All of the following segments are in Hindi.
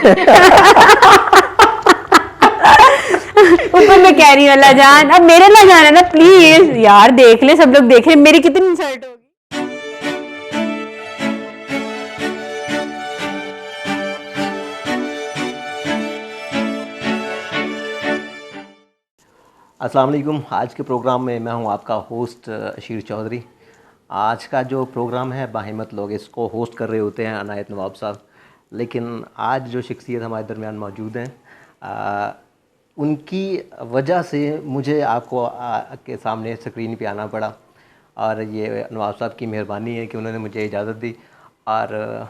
ऊपर मैं कह रही हूँ अल्लाह जान, अब मेरे ला जाना ना प्लीज यार, देख ले सब लोग देख रहे, मेरी कितनी इंसल्ट होगी। अस्सलाम वालेकुम। आज के प्रोग्राम में मैं हूं आपका होस्ट अशीर चौधरी। आज का जो प्रोग्राम है बाहिम्मत लोग, इसको होस्ट कर रहे होते हैं अनायत नवाब साहब, लेकिन आज जो शख्सियत हमारे दरमियान मौजूद हैं उनकी वजह से मुझे आपको के सामने स्क्रीन पे आना पड़ा, और ये नवाब साहब की मेहरबानी है कि उन्होंने मुझे इजाज़त दी, और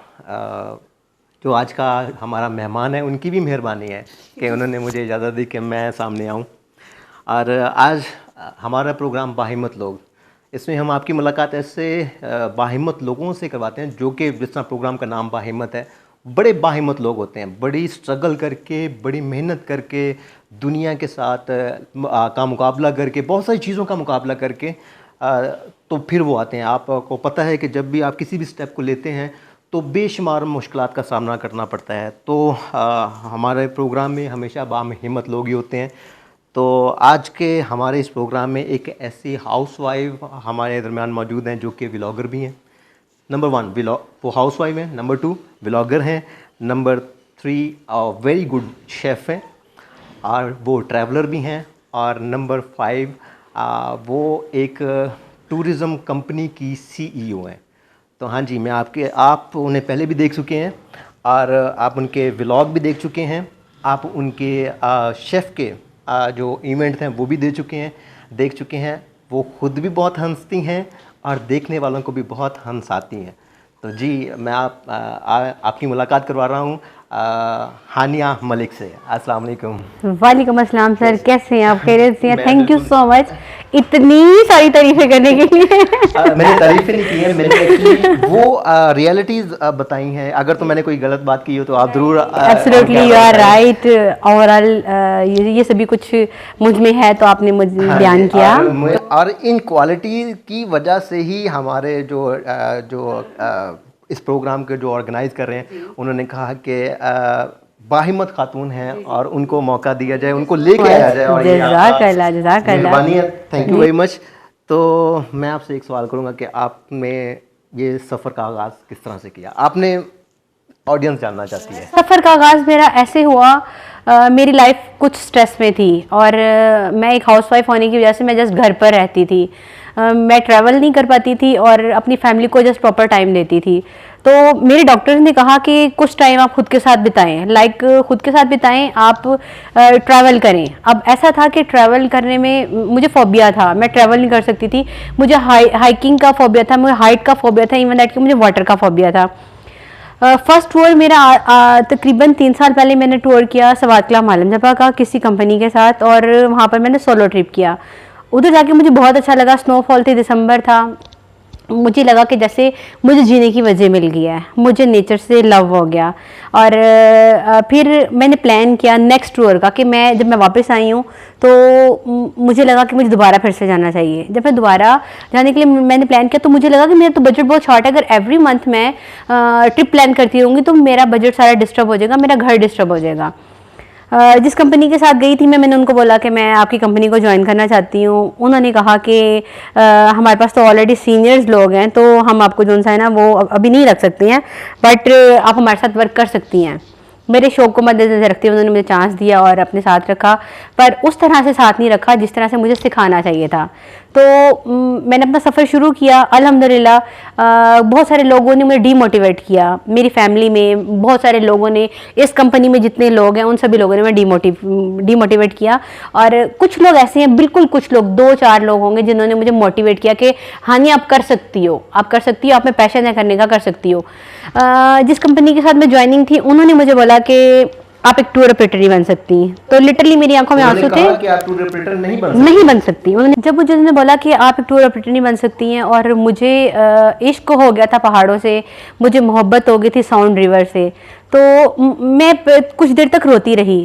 जो आज का हमारा मेहमान है उनकी भी मेहरबानी है कि उन्होंने मुझे इजाज़त दी कि मैं सामने आऊँ। और आज हमारा प्रोग्राम बाहिम्मत लोग, इसमें हम आपकी मुलाकात ऐसे बाहिम्मत लोगों से करवाते हैं जो कि, जिस तरह प्रोग्राम का नाम बाहिम्मत है, बड़े बाहिम्मत लोग होते हैं, बड़ी स्ट्रगल करके, बड़ी मेहनत करके, दुनिया के साथ का मुकाबला करके, बहुत सारी चीज़ों का मुकाबला करके तो फिर वो आते हैं। आपको पता है कि जब भी आप किसी भी स्टेप को लेते हैं तो बेशुमार मुश्किलात का सामना करना पड़ता है। तो हमारे प्रोग्राम में हमेशा बाहिम्मत लोग ही होते हैं। तो आज के हमारे इस प्रोग्राम में एक ऐसी हाउसवाइफ हमारे दरमियान मौजूद हैं जो कि व्लॉगर भी हैं। नंबर 1 वो हाउसवाइफ हैं, नंबर 2 व्लॉगर हैं, नंबर 3 वेरी गुड शेफ़ हैं, और वो ट्रैवलर भी हैं, और नंबर 5 वो एक टूरिज़म कंपनी की CEO हैं। तो हाँ जी, आप उन्हें पहले भी देख चुके हैं, और आप उनके व्लॉग भी देख चुके हैं, आप उनके शेफ़ के जो इवेंट हैं वो भी देख चुके हैं। वो खुद भी बहुत हंसती हैं और देखने वालों को भी बहुत हंसाती हैं। तो जी, मैं आपकी मुलाकात करवा रहा हूँ हानिया मलिक से। अस्सलाम वालेकुम। वालेकुम अस्सलाम सर, कैसे हैं आप? खैरियत से हैं? थैंक यू सो मच इतनी सारी तारीफें करने के लिए। मैंने तारीफें नहीं की हैं, मैंने एक्चुअली वो रियलिटीज़ बताई हैं। अगर तो मैंने कोई गलत बात की हो तो आप ज़रूर। Absolutely you are right. Overall ये सभी कुछ मुझ में है तो आपने मुझे बयान किया, और इन क्वालिटी की वजह से ही हमारे जो इस प्रोग्राम के जो ऑर्गेनाइज़ कर रहे हैं, उन्होंने कहा कि बाहिम्मत खातून हैं और उनको मौका दिया जाए, उनको लेके आया जाए। और जज़ाकल्लाह जज़ाकल्लाह, मेहरबानी है, थैंक यू वेरी मच। तो मैं आपसे एक सवाल करूंगा कि आपने ये सफ़र का आगाज़ किस तरह से किया? आपने, ऑडियंस जानना चाहती है। सफ़र का आगाज़ मेरा ऐसे हुआ, मेरी लाइफ कुछ स्ट्रेस में थी, और मैं एक हाउसवाइफ होने की वजह से मैं जस्ट घर पर रहती थी। मैं ट्रैवल नहीं कर पाती थी और अपनी फैमिली को जस्ट प्रॉपर टाइम देती थी। तो मेरे डॉक्टर ने कहा कि कुछ टाइम आप खुद के साथ बिताएं, खुद के साथ बिताएं, आप ट्रैवल करें। अब ऐसा था कि ट्रैवल करने में मुझे फोबिया था, मैं ट्रैवल नहीं कर सकती थी। मुझे हाइकिंग का फोबिया था, मुझे हाइट का फोबिया था, इवन दैट कि मुझे वाटर का फोबिया था। फर्स्ट टूर मेरा तकरीबन 3 साल पहले मैंने टूर किया सवातकला मालमजबा का किसी कंपनी के साथ, और वहाँ पर मैंने सोलो ट्रिप किया। उधर जाके मुझे बहुत अच्छा लगा। स्नोफॉल थी, दिसंबर था, मुझे लगा कि जैसे मुझे जीने की वजह मिल गई है, मुझे नेचर से लव हो गया। और फिर मैंने प्लान किया नेक्स्ट टूर का कि जब मैं वापस आई हूँ तो मुझे लगा कि मुझे दोबारा फिर से जाना चाहिए। जब मैं दोबारा जाने के लिए मैंने प्लान किया तो मुझे लगा कि मेरा तो बजट बहुत शॉर्ट है, अगर एवरी मंथ मैं ट्रिप प्लान करती रहूँगी तो मेरा बजट सारा डिस्टर्ब हो जाएगा, मेरा घर डिस्टर्ब हो जाएगा। जिस कंपनी के साथ गई थी मैंने उनको बोला कि मैं आपकी कंपनी को ज्वाइन करना चाहती हूँ। उन्होंने कहा कि हमारे पास तो ऑलरेडी सीनियर्स लोग हैं, तो हम आपको जो सा है ना वो अभी नहीं रख सकते हैं, बट आप हमारे साथ वर्क कर सकती हैं। मेरे शौक को मद्देनजर रखते हुए उन्होंने मुझे चांस दिया और अपने साथ रखा, पर उस तरह से साथ नहीं रखा जिस तरह से मुझे सिखाना चाहिए था। तो मैंने अपना सफ़र शुरू किया। अल्हम्दुलिल्लाह बहुत सारे लोगों ने मुझे डीमोटिवेट किया, मेरी फैमिली में बहुत सारे लोगों ने, इस कंपनी में जितने लोग हैं उन सभी लोगों ने मुझे डीमोटिवेट किया। और कुछ लोग ऐसे हैं, बिल्कुल कुछ लोग, 2-4 लोग होंगे जिन्होंने मुझे मोटिवेट किया कि हानि आप कर सकती हो, आप में पैशन है करने का, कर सकती हो। जिस कंपनी के साथ मैं ज्वाइनिंग थी उन्होंने मुझे बोला कि आप एक टूर ऑपरेटर नहीं बन सकती। तो लिटरली मेरी आंखों में आंसू थे कि आप टूर ऑपरेटर नहीं बन सकती। उन्होंने जब मुझे बोला कि आप एक टूर ऑपरेटर नहीं बन सकती हैं, और मुझे इश्क हो गया था पहाड़ों से, मुझे मोहब्बत हो गई थी साउंड रिवर से, तो मैं कुछ देर तक रोती रही,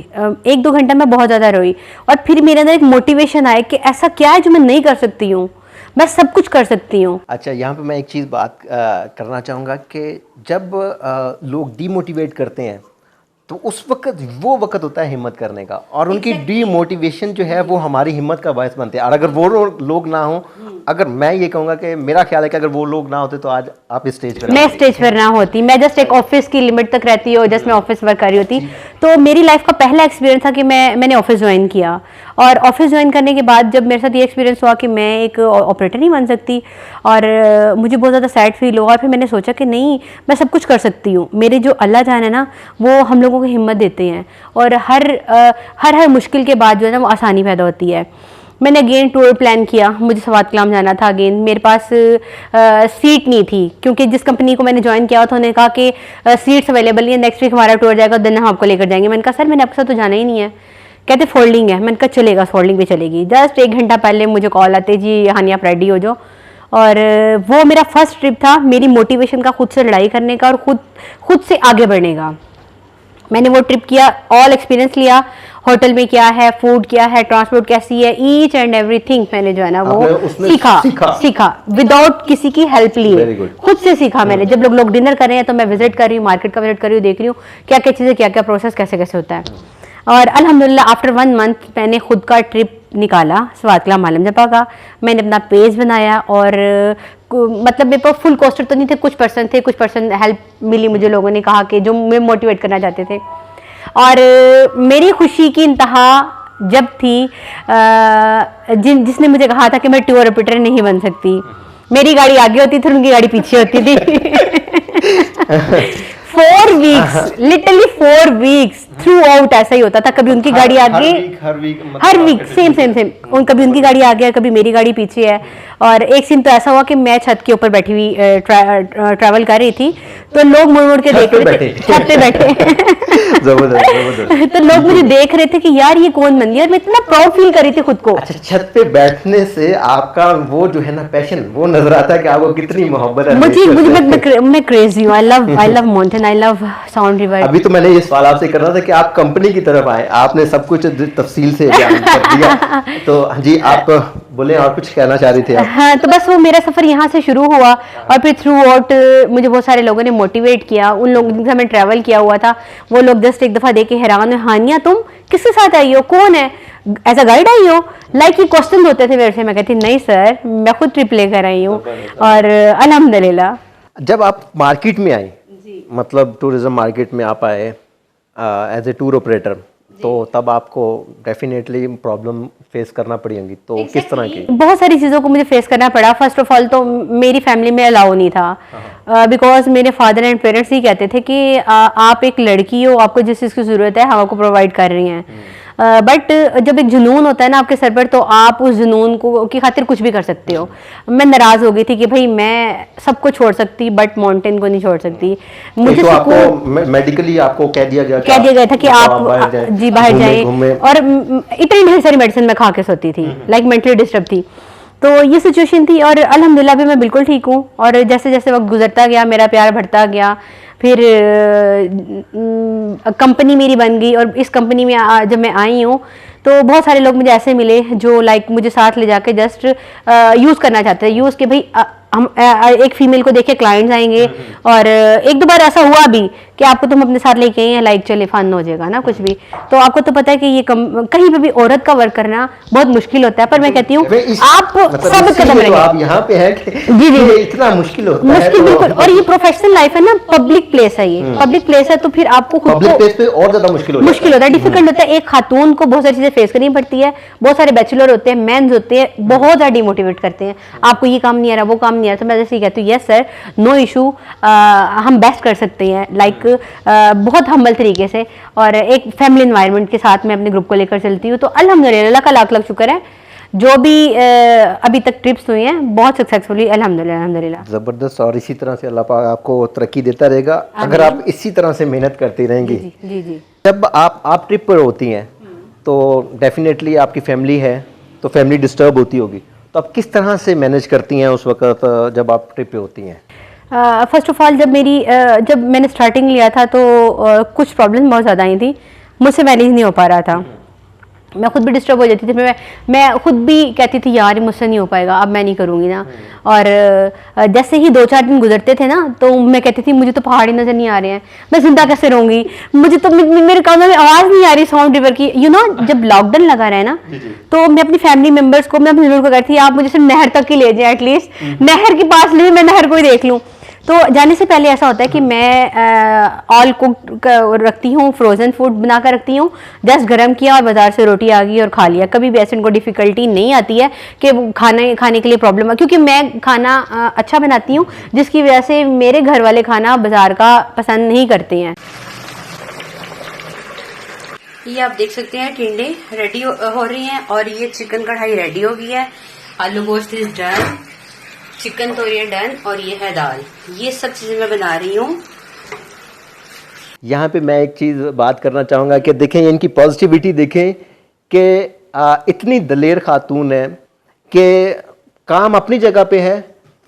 1-2 घंटा मैं बहुत ज़्यादा रोई। और फिर मेरे अंदर एक मोटिवेशन आया कि ऐसा क्या है जो मैं नहीं कर सकती हूँ, मैं सब कुछ कर सकती हूँ। अच्छा, यहाँ पे मैं एक चीज़ बात करना चाहूँगा कि जब लोग डीमोटिवेट करते हैं तो उस वक्त वो वक्त होता है हिम्मत करने का, और उनकी डीमोटिवेशन जो है वो हमारी हिम्मत का बायस बनते हैं। और अगर वो लोग ना हो, अगर मैं ये कहूँगा कि मेरा ख्याल है कि अगर वो लोग ना होते तो आज आप इस स्टेज पर, मैं स्टेज पर ना होती, मैं जस्ट एक ऑफिस की लिमिट तक रहती हूँ, जस्ट मैं ऑफिस वर्क कर रही होती। तो मेरी लाइफ का पहला एक्सपीरियंस था कि मैंने ऑफिस ज्वाइन किया, और ऑफिस ज्वाइन करने के बाद जब मेरे साथ ये एक्सपीरियंस हुआ कि मैं एक ऑपरेटर नहीं बन सकती, और मुझे बहुत ज़्यादा सैड फील हुआ। और फिर मैंने सोचा कि नहीं, मैं सब कुछ कर सकती हूँ। मेरे जो अल्लाह जान है ना, वो हम लोगों को हिम्मत देते हैं, और हर मुश्किल के बाद जो है ना वो आसानी पैदा होती है। मैंने अगेन टूर प्लान किया, मुझे सवात कलाम जाना था। अगेन मेरे पास सीट नहीं थी, क्योंकि जिस कंपनी को मैंने ज्वाइन किया था उन्होंने कहा कि सीट्स अवेलेबल नहीं है, नेक्स्ट वीक हमारा टूर जाएगा, दिन हम आपको लेकर जाएंगे। मैंने कहा सर मैंने आपके साथ तो जाना ही नहीं है। कहते फोल्डिंग है। मैंने कहा चलेगा, फोल्डिंग भी चलेगी। जस्ट 1 घंटा पहले मुझे कॉल आते, जी हानि आप रेडी हो जाओ। और वो मेरा फर्स्ट ट्रिप था मेरी मोटिवेशन का, खुद से लड़ाई करने का और खुद से आगे बढ़ने का। मैंने वो ट्रिप किया, ऑल एक्सपीरियंस लिया, होटल में क्या है, फूड क्या है, ट्रांसपोर्ट कैसी है, ईच एंड एवरीथिंग मैंने जो है ना वो सीखा विदाउट किसी की हेल्प लिए, खुद से सीखा मैंने। जब लोग डिनर कर रहे हैं तो मैं विजिट कर रही हूँ, मार्केट का विजिट कर रही हूँ, देख रही हूँ क्या क्या चीज़ें, क्या क्या प्रोसेस कैसे कैसे होता है। और अल्हम्दुलिल्लाह आफ्टर 1 मंथ मैंने खुद का ट्रिप निकाला सवात कलाम आलम जपा का। मैंने अपना पेज बनाया, और मतलब मेरे पास फुल कोस्टर तो नहीं थे, कुछ पर्सन थे, कुछ पर्सन हेल्प मिली मुझे, लोगों ने कहा कि जो मैं मोटिवेट करना चाहते थे। और मेरी खुशी की इंतहा जब थी जिसने मुझे कहा था कि मैं टूर ऑपरेटर नहीं बन सकती। मेरी गाड़ी आगे होती थी, उनकी गाड़ी पीछे होती थी। 4 weeks, literally 4 weeks through out ऐसा ही होता था। कभी उनकी गाड़ी आगे, हर वीक सेम। कभी उनकी गाड़ी आगे है, कभी मेरी गाड़ी पीछे है। और एक सीन तो ऐसा हुआ कि मैं छत के ऊपर बैठी हुई ट्रैवल कर रही थी, तो लोग मुड़ मुड़ के देख रहे थे, छत पे बैठे। जबरदस्त। तो लोग मुझे देख रहे थे कि यार ये कौन बन गया, और मैं इतना प्राउड फील कर रही थी खुद को। अच्छा, छत पे बैठने से आपका वो जो है ना पैशन, वो नजर आता है कि आपको कितनी मोहब्बत है। मैं क्रेजी हूँ, I love mountain, I love sound river. अभी तो मैंने ये सवाल आपसे करना था कि आप कंपनी की तरफ आए, आपने सब कुछ तफसील से बयान कर दिया। तो जी आप बोले, और कुछ कहना चाह रही थी आप? हाँ, तो बस वो मेरा सफ़र यहाँ से शुरू हुआ, और फिर थ्रू आउट मुझे बहुत सारे लोगों ने मोटिवेट किया। उन लोगों के साथ मैं ट्रैवल किया हुआ था, वो लोग जस्ट एक दफ़ा देख के हैरान हुए, हानिया तुम किसके साथ आई हो, कौन है, एज अ गाइड आई हो? लाइक ये क्वेश्चन होते थे मेरे से। मैं कहती नहीं सर, मैं खुद ट्रिप लेकर आई हूँ, और अल्हम्दुलिल्लाह। जब आप मार्केट में आई, मतलब टूरिज्म मार्केट में आप आए एज ए टूर ऑपरेटर, तो तब आपको डेफिनेटली प्रॉब्लम फेस करना पड़ी होंगी। तो किस तरह की? बहुत सारी चीज़ों को मुझे फेस करना पड़ा। फर्स्ट ऑफ ऑल तो मेरी फैमिली में अलाउ नहीं था, बिकॉज मेरे फादर एंड पेरेंट्स ही कहते थे कि आप एक लड़की हो, आपको जिस चीज़ की ज़रूरत है हम आपको प्रोवाइड कर रही हैं। बट जब एक जुनून होता है ना आपके सर पर, तो आप उस जुनून को की खातिर कुछ भी कर सकते हो। मैं नाराज़ हो गई थी कि भाई मैं सबको छोड़ सकती बट माउंटेन को नहीं छोड़ सकती। मुझे तो आपको मेडिकली आपको कह दिया गया था कि आप बाहर जाएं, और इतनी ढेर सारी मेडिसिन मैं खा के सोती थी, लाइक मेंटली डिस्टर्ब थी। तो ये सिचुएशन थी, और अल्हम्दुलिल्लाह भी मैं बिल्कुल ठीक हूँ। और जैसे जैसे वक्त गुजरता गया मेरा प्यार बढ़ता गया, फिर कंपनी मेरी बन गई। और इस कंपनी में जब मैं आई हूँ तो बहुत सारे लोग मुझे ऐसे मिले जो लाइक मुझे साथ ले जाके जस्ट यूज़ करना चाहते हैं। यूज़ के भाई हम एक फीमेल को देखे क्लाइंट्स आएंगे, और एक दो बार ऐसा हुआ भी कि आपको तुम अपने साथ लेके आए हैं, लाइक चले फन हो जाएगा ना कुछ भी। तो आपको तो पता है कि ये कहीं पे भी औरत का वर्क करना बहुत मुश्किल होता है, पर मैं कहती हूँ आप सब कदम तो आप यहाँ पे हैं कि जी इतना मुश्किल होता है, मुश्किल बिल्कुल। और ये प्रोफेशनल लाइफ है ना, पब्लिक प्लेस है, ये पब्लिक प्लेस है, तो फिर आपको पब्लिक प्लेस पे और ज्यादा मुश्किल होता है, डिफिकल्ट होता है। एक खातून को बहुत सारी चीजें फेस करनी पड़ती है, बहुत सारे बैचलर होते हैं, मेंस होते हैं, बहुत ज्यादा डिमोटिवेट करते हैं, आपको ये काम नहीं आ रहा, वो काम नहीं आ रहा। तो मैं जैसे कहती हूँ यस सर, नो इशू, हम बेस्ट कर सकते हैं, लाइक बहुत हम्बल तरीके से। और एक फैमिली एनवायरनमेंट के साथ मैं अपने ग्रुप को लेकर चलती हूँ। तो अल्हम्दुलिल्लाह का लाख लाख शुक्र है, जो भी अभी तक ट्रिप्स हुई हैं बहुत सक्सेसफुली, अल्हम्दुलिल्लाह। जबरदस्त। और इसी तरह से अल्लाह पाक आपको तरक्की देता रहेगा अगर आप इसी तरह से मेहनत करती रहेंगी। जी जी। जब आप ट्रिप पर होती हैं तो डेफिनेटली आपकी फैमिली है, तो फैमिली डिस्टर्ब होती होगी, तो आप किस तरह से मैनेज करती हैं उस वक्त जब आप ट्रिप पे होती हैं? फर्स्ट ऑफ ऑल जब मैंने स्टार्टिंग लिया था तो कुछ प्रॉब्लम बहुत ज़्यादा आई थी, मुझसे मैनेज नहीं हो पा रहा था। मैं खुद भी डिस्टर्ब हो जाती थी। मैं खुद भी कहती थी यार मुझसे नहीं हो पाएगा, अब मैं नहीं करूँगी ना। और जैसे ही 2-4 दिन गुजरते थे ना, तो मैं कहती थी मुझे तो पहाड़ ही नज़र नहीं आ रहे हैं, मैं जिंदा कैसे रहूँगी, मुझे तो मेरे कानों में आवाज़ नहीं आ रही साउंड रिवर की। जब लॉकडाउन लगा रहा है ना, तो मैं अपनी फैमिली मेम्बर्स को, मैं अपनी लोगों को कहती थी आप मुझे सिर्फ नहर तक ही ले जाए, एटलीस्ट नहर के पास ले, मैं नहर को ही देख लूँ। तो जाने से पहले ऐसा होता है कि मैं ऑल कुक रखती हूँ, फ्रोज़न फूड बना कर रखती हूँ, जस्ट गर्म किया और बाज़ार से रोटी आ गई और खा लिया। कभी भी ऐसे इनको डिफ़िकल्टी नहीं आती है कि खाने के लिए प्रॉब्लम है, क्योंकि मैं खाना अच्छा बनाती हूँ, जिसकी वजह से मेरे घर वाले खाना बाज़ार का पसंद नहीं करते हैं। ये आप देख सकते हैं टिंडे रेडी हो रही हैं और ये चिकन कढ़ाई रेडी हो गई है। आलू गोश्त is done, chicken Toriya done और ये है दाल। ये सब चीजें मैं बना रही हूँ। यहाँ पे मैं एक चीज़ बात करना चाहूँगा कि देखें इनकी पॉजिटिविटी, देखें कि इतनी दलेर खातून है कि काम अपनी जगह पे है,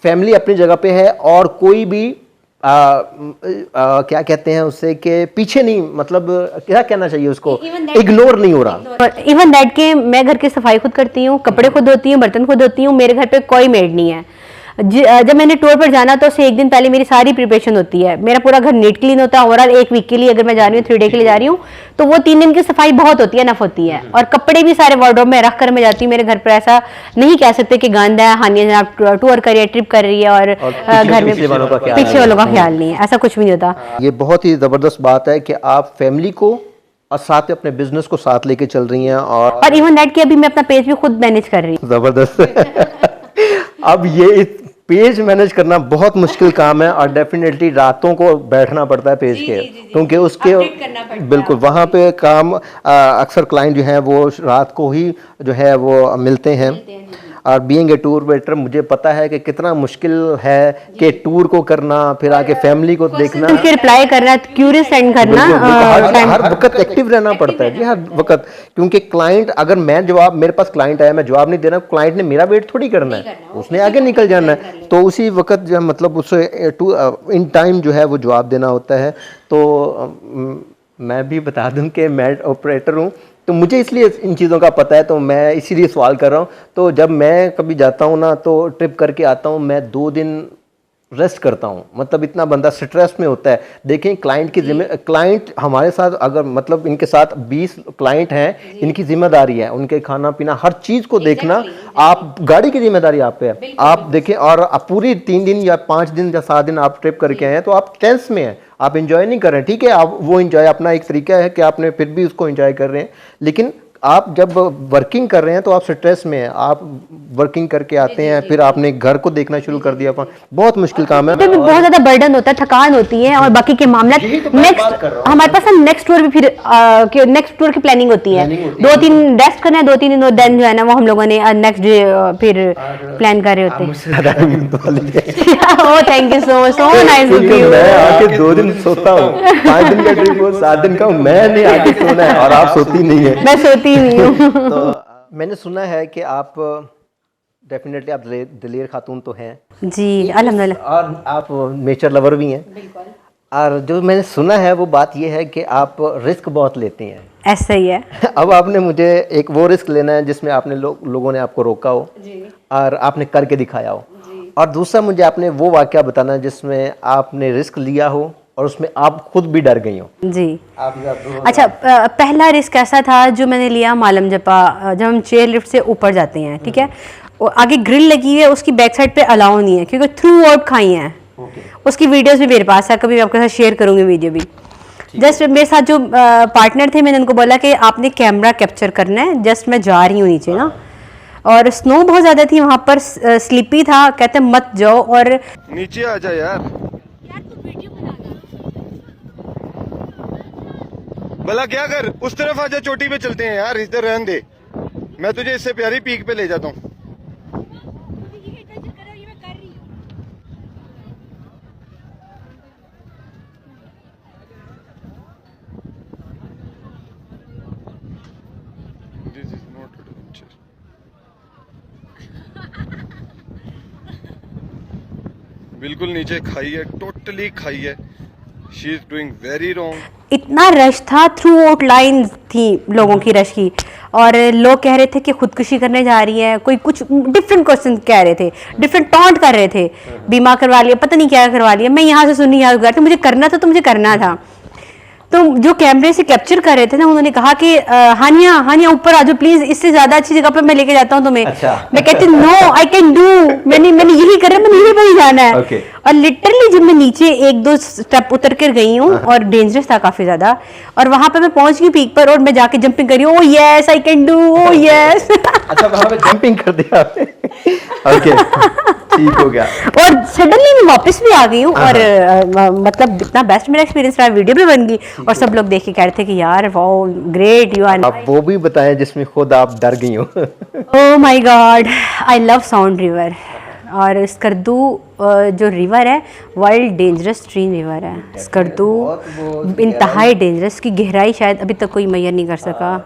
फैमिली अपनी जगह पे है, और कोई भी क्या कहते हैं उससे कि पीछे नहीं, मतलब क्या कहना चाहिए उसको, इग्नोर नहीं हो रहा। इवन दैट के मैं घर की सफाई खुद करती हूँ, कपड़े खुद धोती हूँ, बर्तन खुद धोती हूँ, मेरे घर पे कोई मेड नहीं है। जब मैंने टूर पर जाना तो उससे 1 दिन पहले मेरी सारी प्रिपरेशन होती है, मेरा पूरा घर नीट क्लीन होता है। ओवरऑल 1 वीक के लिए अगर मैं जा रही हूँ, 3 डे के लिए जा रही हूँ, तो वो 3 दिन की सफाई बहुत होती है, नफ होती है। और कपड़े भी सारे वार्डरोब में रख कर मैं जाती हूँ। मेरे घर पर ऐसा नहीं कह सकते कि गंद है, हानिया जनाब टूर कर रही है, ट्रिप कर रही है और घर में पीछे वालों का ख्याल नहीं है, ऐसा कुछ भी नहीं होता। ये बहुत ही ज़बरदस्त बात है कि आप फैमिली को और साथ में अपने बिजनेस को साथ लेके चल रही हैं। और इवन दैट कि अभी मैं अपना पेज भी खुद मैनेज कर रही हूँ। ज़बरदस्त। अब ये पेज मैनेज करना बहुत मुश्किल काम है, और डेफिनेटली रातों को बैठना पड़ता है पेज के, क्योंकि उसके बिल्कुल वहाँ पे काम अक्सर क्लाइंट जो हैं वो रात को ही जो है वो मिलते हैं। और बीइंग ए टूर ऑपरेटर मुझे पता है कि कितना मुश्किल है कि टूर को करना, फिर आके फैमिली को देखना, फिर रिप्लाई करना, क्यूरी सेंड करना, हर वक्त एक्टिव रहना पड़ता है जी, हर वक्त। क्योंकि क्लाइंट, अगर मैं जवाब, मेरे पास क्लाइंट आया, मैं जवाब नहीं देना, क्लाइंट ने मेरा वेट थोड़ी करना है, उसने आगे निकल जाना है। तो उसी वक्त जो मतलब उसे इन टाइम जो है वो जवाब देना होता है। तो मैं भी बता दूं कि मैं ऑपरेटर हूँ, तो मुझे इसलिए इन चीज़ों का पता है, तो मैं इसीलिए सवाल कर रहा हूँ। तो जब मैं कभी जाता हूँ ना, तो ट्रिप करके आता हूँ, मैं 2 दिन रेस्ट करता हूँ, मतलब इतना बंदा स्ट्रेस में होता है। देखें क्लाइंट की क्लाइंट हमारे साथ, अगर मतलब इनके साथ 20 क्लाइंट हैं, इनकी जिम्मेदारी है उनके खाना पीना हर चीज़ को देखना। आप गाड़ी की जिम्मेदारी आप पे है, आप देखें। और आप पूरी 3 दिन या 5 दिन या 7 दिन आप ट्रिप करके आए हैं, तो आप टेंस में हैं, आप एंजॉय नहीं कर रहे हैं। ठीक है, आप वो एंजॉय अपना एक तरीका है कि आपने फिर भी उसको एंजॉय कर रहे हैं, लेकिन आप जब वर्किंग कर रहे हैं तो आप स्ट्रेस में हैं। आप वर्किंग करके आते हैं, फिर आपने घर को देखना शुरू कर दिया, बहुत मुश्किल काम है। तो भी बहुत ज्यादा बर्डन होता है, थकान होती है, और बाकी के मामला नेक्स्ट हमारे पास नेक्स्ट टूर भी, फिर नेक्स्ट टूर की प्लानिंग होती है। 2-3 रेस्ट करना है, 2-3 दिन देन जो है ना वो हम लोगों ने नेक्स्ट डे फिर प्लान कर रहे होते हैं। Oh thank you so much, so nice of you. मैं आके 2 दिन सोता हूँ, 5 दिन का ट्रिप हो, 7 दिन का, मैं नहीं आके सोना है, और आप सोती नहीं है। मैं सोती नहीं हूँ। तो मैंने सुना है कि आप डेफिनेटली आप दिलेर खातून तो हैं जी, अल्हम्दुलिल्लाह, और आप नेचर लवर भी हैं। और जो मैंने सुना है वो बात ये है कि आप रिस्क बहुत लेते हैं। ऐसा ही है। अब आपने मुझे एक वो रिस्क लेना है जिसमें आपने लोगों ने आपको रोका हो और आपने करके दिखाया हो, और दूसरा मुझे आपने वो वाकया बताना है जिसमें आपने रिस्क लिया हो और उसमें आप खुद भी डर गई हो जी। आप अच्छा, पहला रिस्क ऐसा था जो मैंने लिया मालम जपा, जब हम चेयर लिफ्ट से ऊपर जाते हैं, ठीक है, आगे ग्रिल लगी हुई है, उसकी बैक साइड पे अलाउ नहीं है, क्योंकि थ्रू आउट खाई हैं। उसकी वीडियोस भी मेरे पास है, कभी मैं आपके साथ शेयर करूंगी वीडियो भी। जस्ट मेरे साथ जो पार्टनर थे, मैंने उनको बोला कि आपने कैमरा कैप्चर करना है, जस्ट मैं जा रही हूँ नीचे ना, और स्नो बहुत ज़्यादा थी वहाँ पर, स्लिपी था, कहते मत जाओ और नीचे आ जा यार। भला क्या कर, उस तरफ आजा, चोटी पे चलते हैं यार, इधर रहने दे, मैं तुझे इससे प्यारी पीक पे ले जाता हूँ। This is not adventure. बिल्कुल नीचे खाई है, टोटली खाई है। She is doing very wrong. इतना रश था थ्रू आउट लाइन, थी लोगों की रश की, और लोग कह रहे थे कि खुदकुशी करने जा रही है, कोई कुछ डिफरेंट क्वेश्चन कह रहे थे, डिफरेंट टॉन्ट कर रहे थे, बीमा करवा लिया, पता नहीं क्या करवा लिया। मैं यहाँ से सुन यहाँ गया था, मुझे करना था तो मुझे करना था। तो जो कैमरे से कैप्चर कर रहे थे ना, उन्होंने कहा कि हानिया हानिया ऊपर आ जाओ प्लीज, इससे ज्यादा अच्छी जगह पे मैं लेके जाता हूँ तुम्हें। अच्छा। मैं कहती हूँ नो आई कैन डू, मैंने यही करा, मैंने यही पर ही जाना है। Okay. और लिटरली जब मैं नीचे 1-2 स्टेप उतर कर गई हूँ, और डेंजरस था काफी ज्यादा, और वहां पे मैं पहुंच गई पीक पर, और मैं जाके जंपिंग करी, ओ yes I can do, O yes. अच्छा, वहां पे जंपिंग कर दिया आपने। ओके, ठीक हो गया। और सडनली मैं वापस भी आ गई हूँ, और मतलब इतना बेस्ट मेरा एक्सपीरियंस रहा, वीडियो भी बन गई, और सब लोग देख के कह रहे थे कि यार वाओ ग्रेट यू आर। आप वो भी बताएं जिसमें खुद आप डर गई हो। Oh my God, I love sound river. और स्कर्दू जो रिवर है वर्ल्ड डेंजरस स्ट्रीम रिवर है स्कर्दू, इंतहाई डेंजरस की गहराई शायद अभी तक कोई मैयर नहीं कर सका।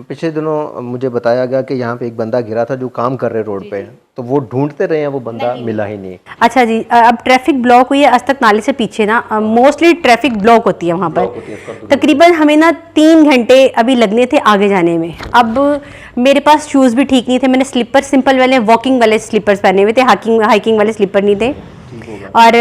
पिछले दिनों मुझे बताया गया कि यहाँ पे एक बंदा गिरा था जो काम कर रहे रोड पे, तो वो ढूंढते रहे हैं, वो बंदा मिला ही नहीं। अच्छा जी, अब ट्रैफिक ब्लॉक हुई है अस्तक नाले से पीछे ना, मोस्टली ट्रैफिक ब्लॉक होती है वहाँ पर। तकरीबन हमें ना 3 घंटे अभी लगने थे आगे जाने में। अब मेरे पास शूज़ भी ठीक नहीं थे, मैंने स्लीपर सिंपल वाले वॉकिंग वाले स्लीपर्स पहने हुए थे, हाइकिंग वाले स्लीपर नहीं थे। और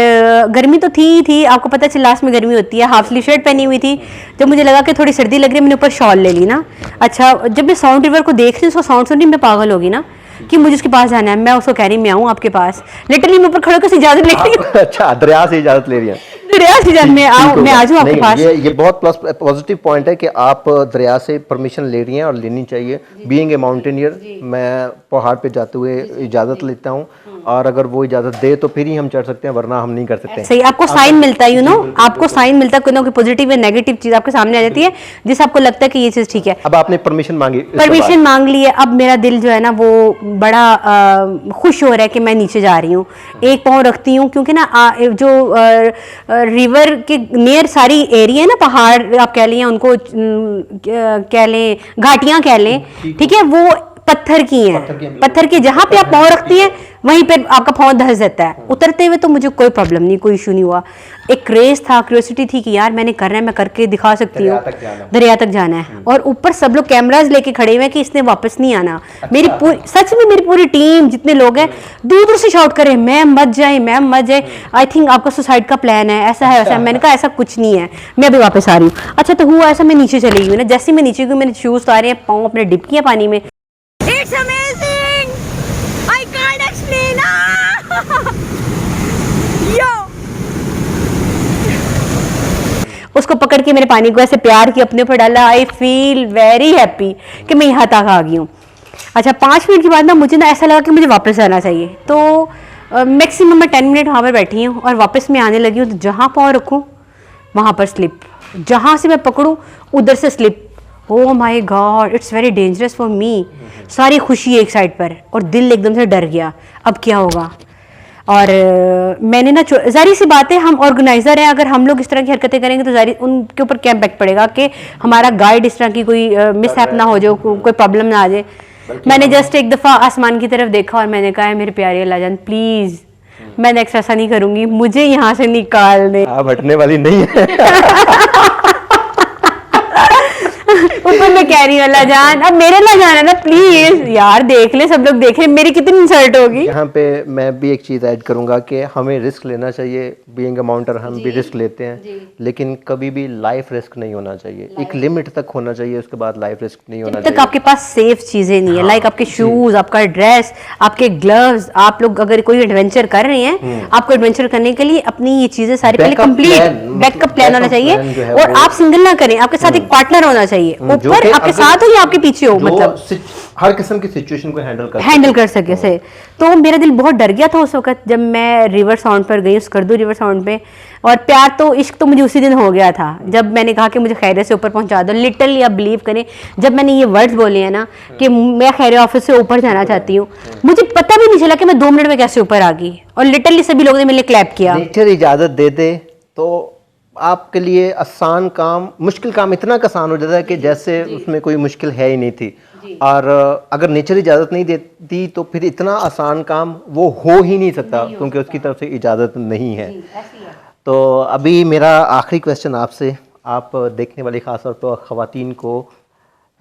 गर्मी तो थी, आपको पता चला लास्ट में गर्मी होती है। हाफ स्लीव शर्ट पहनी हुई थी, जब मुझे लगा कि थोड़ी सर्दी लग रही है, मैंने ऊपर शॉल ले ली ना। अच्छा, जब मैं साउंड रिवर को देख रही हूँ, उसका साउंड सुन रही, मैं पागल होगी ना कि मुझे उसके पास जाना है। मैं उसको कह रही मैं आऊँ आपके पास, लिटरली मैं ऊपर खड़े होकर इजाजत ले रही हूँ। अच्छा, दरिया से इजाजत ले रही है। दरिया से इजाजत, मैं आ जाऊँ आपके पास। ये बहुत प्लस पॉजिटिव पॉइंट है कि आप दरिया से परमिशन ले रही हैं, और लेनी चाहिए। बीइंग ए माउंटेनियर, मैं पहाड़ पे जाते हुए इजाजत लेता हूँ, और अगर वो इजाजत दे तो फिर ही हम चढ़ सकते हैं, वरना हम नहीं कर सकते। सही, आपको साइन मिलता है, यू नो, आपको साइन मिलता है, कोई ना कोई पॉजिटिव या नेगेटिव चीज आपके सामने आ जाती है जिससे आपको लगता है कि ये चीज ठीक है। अब आपने परमिशन मांगी, परमिशन मांग ली है, अब मेरा दिल जो है ना वो बड़ा खुश हो रहा है कि मैं नीचे जा रही हूँ। एक पाँव रखती हूँ, क्योंकि ना जो रिवर के नियर सारी एरिया है ना, पहाड़ आप कह लें, उनको कह लें, घाटियां कह लें, ठीक है, वो पत्थर की हैं। पत्थर की जहां पे आप पाँव रखती हैं वहीं पे आपका पाँव धंस जाता है। उतरते हुए तो मुझे कोई प्रॉब्लम नहीं, कोई इशू नहीं हुआ। एक क्रेज था, क्यूरियोसिटी थी कि यार मैंने करना है, मैं करके दिखा सकती हूँ, दरिया तक जाना है। और ऊपर सब लोग कैमराज लेके खड़े हुए हैं कि इसने वापस नहीं आना। मेरी पूरी, सच में मेरी पूरी टीम जितने लोग हैं दूर दूर से शाउट करे, मैम मत जाए, मैम मत जाए, आई थिंक आपका सुसाइड का प्लान है, ऐसा है वैसा है। मैंने कहा ऐसा कुछ नहीं है, मैं अभी वापस आ रही हूँ। अच्छा, तो हुआ ऐसा, मैं नीचे चली गई ना। जैसे मैं नीचे गई, मैंने शूज उतारे हैं, पाँव अपने डिप किया पानी में। It's amazing! I can't explain! Yo! उसको पकड़ के मेरे पानी को ऐसे प्यार की अपने ऊपर डाला। आई फील वेरी हैप्पी कि मैं यहाँ तक आ गई हूँ। अच्छा, 5 मिनट के बाद ना मुझे ना ऐसा लगा कि मुझे वापस आना चाहिए, तो मैक्सिमम मैं 10 मिनट वहाँ पर बैठी हूँ, और वापस मैं आने लगी हूँ। तो जहाँ पाँव रखूँ वहाँ पर स्लिप, जहाँ से मैं पकड़ूँ उधर से slip. Oh my God, it's very dangerous for me. सारी खुशी एक साइड पर, और दिल एकदम से डर गया, अब क्या होगा। और मैंने ना, जारी सी बात है, हम ऑर्गेनाइजर हैं, अगर हम लोग इस तरह की हरकतें करेंगे तो जारी उनके ऊपर क्या इम्पैक्ट पड़ेगा कि हमारा गाइड इस तरह की कोई मिसहैप ना हो जाए, कोई प्रॉब्लम ना आ जाए। मैंने जस्ट एक दफ़ा आसमान की तरफ देखा, और मैंने कहा है मेरे प्यारे अल्लाह जान प्लीज़, मैं नेक्स्ट ऐसा नहीं करूँगी, मुझे यहाँ से निकाल दे। आप हटने वाली नहीं है। ऊपर मैं कह रही हूँ अल्लाह जान, अब मेरे ना जाना ना प्लीज यार, देख ले, सब लोग देख रहे, मेरी कितनी इंसल्ट होगी। यहाँ पे मैं भी एक चीज़ ऐड करूँगा कि हमें रिस्क लेना चाहिए। बीइंग अ माउंटेनर हम भी रिस्क लेते हैं, लेकिन कभी भी लाइफ रिस्क नहीं होना चाहिए। एक लिमिट तक होना चाहिए, उसके बाद लाइफ रिस्क नहीं होना जब तक चाहिए। आपके पास सेफ चीजें नहीं है, लाइक आपके शूज, आपका ड्रेस, आपके ग्लव्स, आप लोग अगर कोई एडवेंचर कर रहे हैं, आपको एडवेंचर करने के लिए अपनी ये चीजें सारी पहले कंप्लीट बैकअप प्लान होना चाहिए। और आप सिंगल ना करें, आपके साथ एक पार्टनर होना चाहिए, ऊपर आपके साथ हो या आपके पीछे हो, मतलब हर किस्म की सिचुएशन को हैंडल कर सके से। तो मेरा दिल बहुत डर गया था उस वक्त जब मैं रिवर साउंड पर गई, स्कर्दू रिवर साउंड पे। और प्यार तो, इश्क तो मुझे उसी दिन हो गया था जब मैंने कहा कि मुझे खैरियत से ऊपर पहुंचा दो। लिटरली आप बिलीव करें, जब मैंने ये वर्ड्स बोले हैं ना कि मैं खैरियत ऑफिस से ऊपर जाना चाहती हूँ, मुझे पता भी नहीं चला कि मैं 2 मिनट में कैसे ऊपर आ गई। और लिटरली सभी लोगों ने मेरे लिए क्लैप किया। नेचर इजाजत दे दे तो आपके लिए आसान काम, मुश्किल काम इतना आसान हो जाता है कि जैसे उसमें कोई मुश्किल है ही नहीं थी। और अगर नेचर इजाज़त नहीं देती तो फिर इतना आसान काम वो हो ही नहीं सकता, क्योंकि उसकी तरफ से इजाज़त नहीं है। तो अभी मेरा आखिरी क्वेश्चन आपसे, आप देखने वाली ख़ास तौर पर ख़वातीन को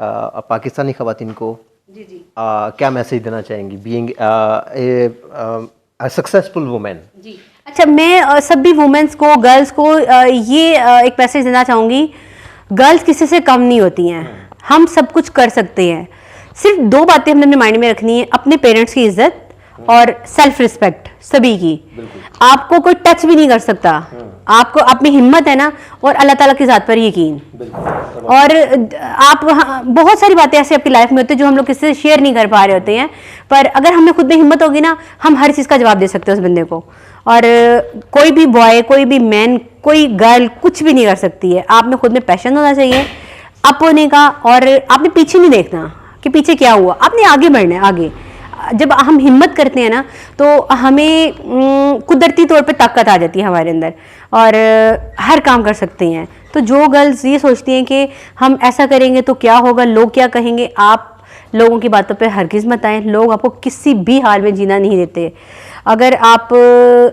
पाकिस्तानी ख़वातीन को क्या मैसेज देना चाहेंगी बीइंग सक्सेसफुल वुमेन? जी अच्छा, मैं सभी वुमेन्स को, गर्ल्स को ये एक मैसेज देना चाहूँगी, गर्ल्स किसी से कम नहीं होती हैं, हम सब कुछ कर सकते हैं। सिर्फ दो बातें हमने अपने माइंड में रखनी है, अपने पेरेंट्स की इज्जत और सेल्फ रिस्पेक्ट सभी की। आपको कोई टच भी नहीं कर सकता, आपको अपनी हिम्मत है ना, और अल्लाह ताला की ज़ात पर यकीन। और आप बहुत सारी बातें ऐसे आपकी लाइफ में होती है जो हम लोग किसी से शेयर नहीं कर पा रहे होते हैं, पर अगर हमें खुद में हिम्मत होगी ना, हम हर चीज़ का जवाब दे सकते हैं उस बंदे को। और कोई भी बॉय, कोई भी मैन, कोई गर्ल कुछ भी नहीं कर सकती है। आप में खुद में पैशन होना चाहिए अप होने का, और आपने पीछे नहीं देखना कि पीछे क्या हुआ, आपने आगे बढ़ना है। आगे जब हम हिम्मत करते हैं ना, तो हमें कुदरती तौर पे ताकत आ जाती है हमारे अंदर, और हर काम कर सकते हैं। तो जो गर्ल्स ये सोचती हैं कि हम ऐसा करेंगे तो क्या होगा, लोग क्या कहेंगे, आप लोगों की बातों पे हरगिज़ मत आएं। लोग आपको किसी भी हाल में जीना नहीं देते। अगर आप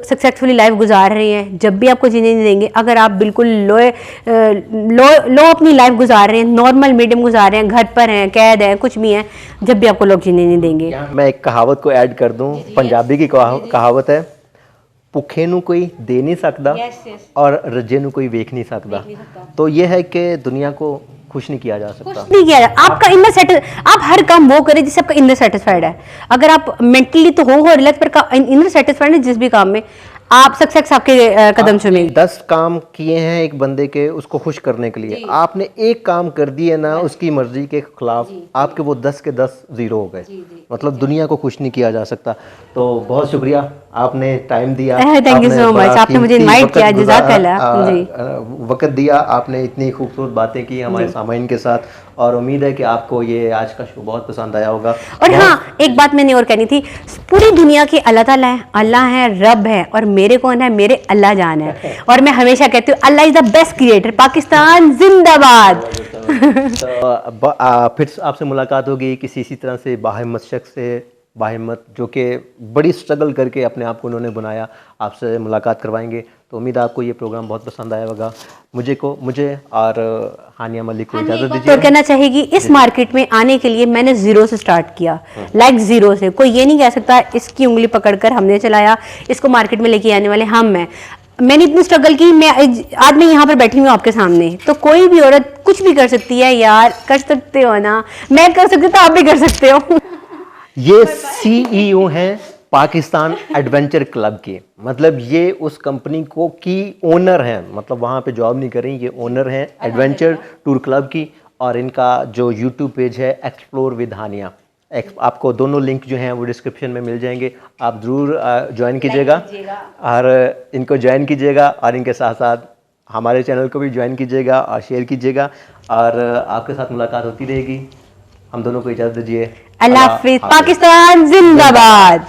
सक्सेसफुली लाइफ गुजार रहे हैं, जब भी आपको जीने नहीं देंगे। अगर आप बिल्कुल लो अपनी लाइफ गुजार रहे हैं, नॉर्मल मीडियम गुजार रहे हैं, घर पर हैं, कैद हैं, कुछ भी हैं, जब भी आपको लोग जीने नहीं देंगे। मैं एक कहावत को ऐड कर दूं, पंजाबी की कहावत है, भुखे नू कोई दे नहीं सकता और रजे नू कोई वेख नहीं सकता। तो ये है कि दुनिया को खुश नहीं किया जा सकता, नहीं किया जा। आपका इनर आप हर काम वो करें जिससे आपका इनर सेटिस्फाइड है। अगर आप मेंटली तो हो रिलैक्स, पर इनर सेटिस्फाइड है जिस भी काम में, आप सक्सेस आपके कदम चुमेंगे। 10 काम किए हैं एक बंदे के उसको खुश करने के लिए, आपने एक काम कर दिए ना उसकी मर्जी के खिलाफ, आपके वो 10 के 10 जीरो हो गए। मतलब दुनिया को खुश नहीं किया जा सकता। तो बहुत शुक्रिया, आपने टाइम दिया, थैंक यू सो मच, आपने मुझे इनवाइट किया, जज़ाकल्लाह जी। वक्त दिया, आपने इतनी खूबसूरत बातें की हमारे सामाइन के साथ, और उम्मीद है कि आपको ये आज का शो बहुत पसंद आया होगा। और हाँ, एक बात मैंने और कहनी थी, पूरी दुनिया के अल्लाह ताला है, अल्लाह है, रब है, और मेरे कौन है, मेरे अल्लाह जान है। और मैं हमेशा कहती हूँ Allah is the best creator, Pakistan जिंदाबाद। तो फिर आपसे मुलाकात होगी किसी इसी तरह से बाहिम्मत शख्स से, बाहिम्मत जो कि बड़ी स्ट्रगल करके अपने आप को उन्होंने बनाया, आपसे मुलाकात करवाएंगे। तो उम्मीद है आपको ये प्रोग्राम बहुत पसंद आया होगा। मुझे और हानिया मलिक को इजाज़त दीजिए। तो कहना चाहेगी, इस मार्केट में आने के लिए मैंने ज़ीरो से स्टार्ट किया, लाइक ज़ीरो से। कोई ये नहीं कह सकता इसकी उंगली पकड़कर हमने चलाया, इसको मार्केट में लेके आने वाले हम हैं। मैंने इतनी स्ट्रगल की, आज मैं यहाँ पर बैठी हूँ आपके सामने। तो कोई भी औरत कुछ भी कर सकती है यार, कर सकते हो ना, मैं कर सकती हूँ तो आप भी कर सकते हो। ये CEO हैं पाकिस्तान एडवेंचर क्लब के, मतलब ये उस कंपनी को की ओनर हैं, मतलब वहाँ पे जॉब नहीं कर रही, ये ओनर हैं एडवेंचर टूर क्लब की। और इनका जो YouTube पेज है एक्सप्लोर विद हानिया, आपको दोनों लिंक जो हैं वो डिस्क्रिप्शन में मिल जाएंगे, आप ज़रूर ज्वाइन कीजिएगा और इनको ज्वाइन कीजिएगा, और इनके साथ साथ हमारे चैनल को भी ज्वाइन कीजिएगा और शेयर कीजिएगा, और आपके साथ मुलाकात होती रहेगी। हम दोनों को इजाज़त दीजिए। अल्लाह हाफिज़, पाकिस्तान जिंदाबाद।